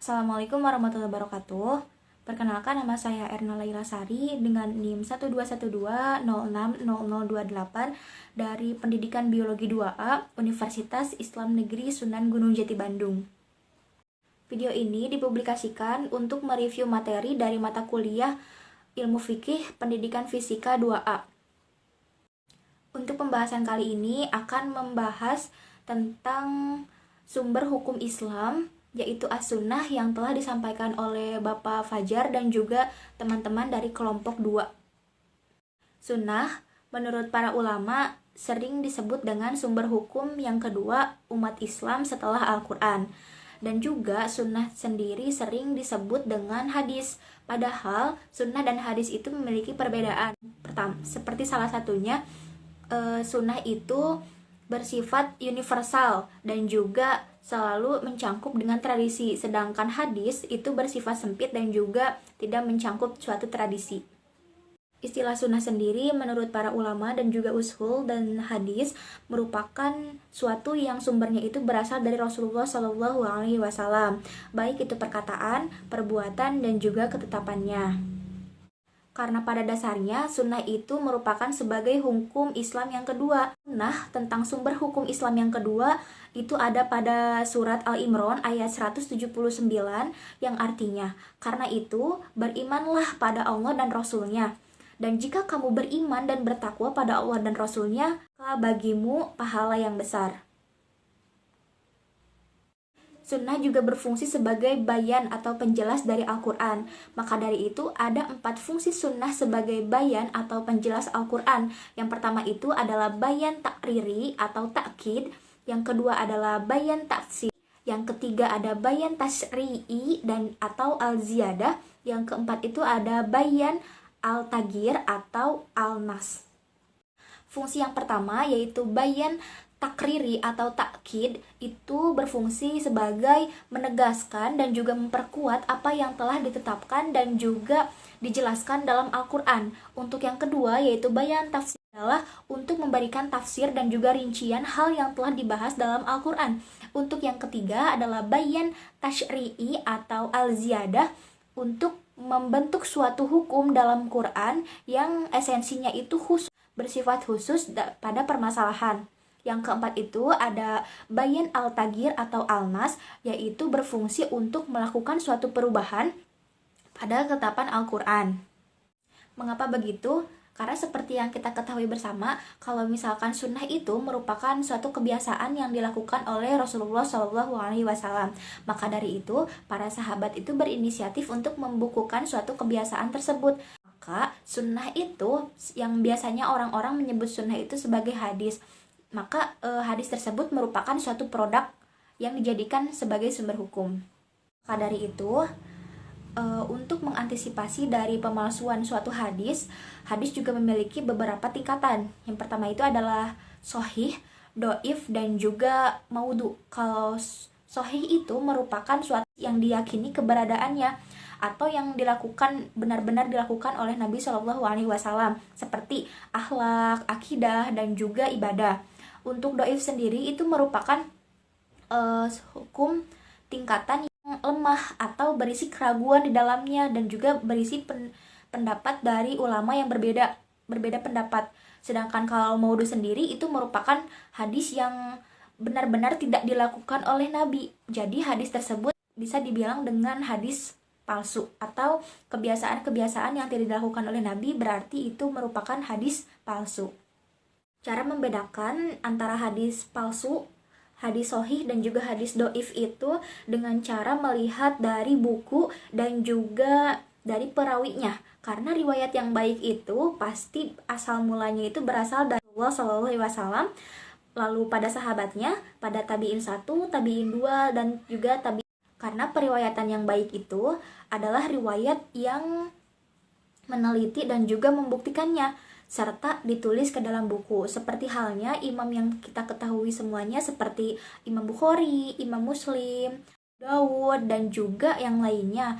Assalamualaikum warahmatullahi wabarakatuh. Perkenalkan, nama saya Erna Laila Sari dengan NIM 12120600028 dari Pendidikan Biologi 2A Universitas Islam Negeri Sunan Gunung Jati Bandung. Video ini dipublikasikan untuk mereview materi dari mata kuliah Ilmu Fikih Pendidikan Fisika 2A. Untuk pembahasan kali ini akan membahas tentang sumber hukum Islam, yaitu As-Sunnah yang telah disampaikan oleh Bapak Fajar dan juga teman-teman dari kelompok 2. Sunnah, menurut para ulama, sering disebut dengan sumber hukum yang kedua umat Islam setelah Al-Quran. Dan juga sunnah sendiri sering disebut dengan hadis. Padahal sunnah dan hadis itu memiliki perbedaan. Pertama, seperti salah satunya, sunnah itu bersifat universal dan juga selalu mencangkup dengan tradisi, sedangkan hadis itu bersifat sempit dan juga tidak mencangkup suatu tradisi. Istilah sunnah sendiri menurut para ulama dan juga ushul dan hadis merupakan suatu yang sumbernya itu berasal dari Rasulullah Shallallahu Alaihi Wasallam, baik itu perkataan, perbuatan dan juga ketetapannya. Karena pada dasarnya sunnah itu merupakan sebagai hukum Islam yang kedua. Nah, tentang sumber hukum Islam yang kedua itu ada pada surat Al-Imran ayat 179 yang artinya, karena itu berimanlah pada Allah dan Rasulnya. Dan jika kamu beriman dan bertakwa pada Allah dan Rasulnya, maka bagimu pahala yang besar. Sunnah juga berfungsi sebagai bayan atau penjelas dari Al-Quran. Maka dari itu ada 4 fungsi sunnah sebagai bayan atau penjelas Al-Quran. Yang pertama itu adalah bayan takriri atau takkid. Yang kedua adalah bayan tafsir. Yang ketiga ada bayan tasri'i dan atau al-ziyadah. Yang keempat itu ada bayan al-tagir atau al-nas. Fungsi yang pertama yaitu bayan takriri atau takkid itu berfungsi sebagai menegaskan dan juga memperkuat apa yang telah ditetapkan dan juga dijelaskan dalam Al-Quran. Untuk yang kedua yaitu bayan tafsir adalah untuk memberikan tafsir dan juga rincian hal yang telah dibahas dalam Al-Quran. Untuk yang ketiga adalah bayan tasyri'i atau al-ziyadah untuk membentuk suatu hukum dalam Quran yang esensinya itu bersifat khusus pada permasalahan. Yang keempat itu ada bayan al-tagir atau al-nas, yaitu berfungsi untuk melakukan suatu perubahan pada ketetapan Al-Quran. Mengapa begitu? Karena seperti yang kita ketahui bersama, kalau misalkan sunnah itu merupakan suatu kebiasaan yang dilakukan oleh Rasulullah SAW. Maka dari itu, para sahabat itu berinisiatif untuk membukukan suatu kebiasaan tersebut. Maka sunnah itu yang biasanya orang-orang menyebut sunnah itu sebagai hadis. Maka hadis tersebut merupakan suatu produk yang dijadikan sebagai sumber hukum. Maka dari itu, untuk mengantisipasi dari pemalsuan suatu hadis juga memiliki beberapa tingkatan. Yang pertama itu adalah sahih, doif, dan juga maudhu. Kalau sahih itu merupakan suatu yang diyakini keberadaannya atau yang dilakukan benar-benar dilakukan oleh Nabi Shallallahu Alaihi Wasallam seperti akhlak, akidah, dan juga ibadah. Untuk doif sendiri itu merupakan hukum tingkatan yang lemah atau berisi keraguan di dalamnya dan juga berisi pendapat dari ulama yang berbeda pendapat. Sedangkan kalau maudhu sendiri itu merupakan hadis yang benar-benar tidak dilakukan oleh Nabi. Jadi hadis tersebut bisa dibilang dengan hadis palsu atau kebiasaan-kebiasaan yang tidak dilakukan oleh Nabi, berarti itu merupakan hadis palsu. Cara membedakan antara hadis palsu, hadis sahih, dan juga hadis doif itu dengan cara melihat dari buku dan juga dari perawinya. Karena riwayat yang baik itu pasti asal mulanya itu berasal dari Allah SAW, lalu pada sahabatnya, pada tabi'in 1, tabi'in 2, dan juga tabi'in. Karena periwayatan yang baik itu adalah riwayat yang meneliti dan juga membuktikannya serta ditulis ke dalam buku, seperti halnya imam yang kita ketahui semuanya seperti Imam Bukhari, Imam Muslim, Dawud, dan juga yang lainnya.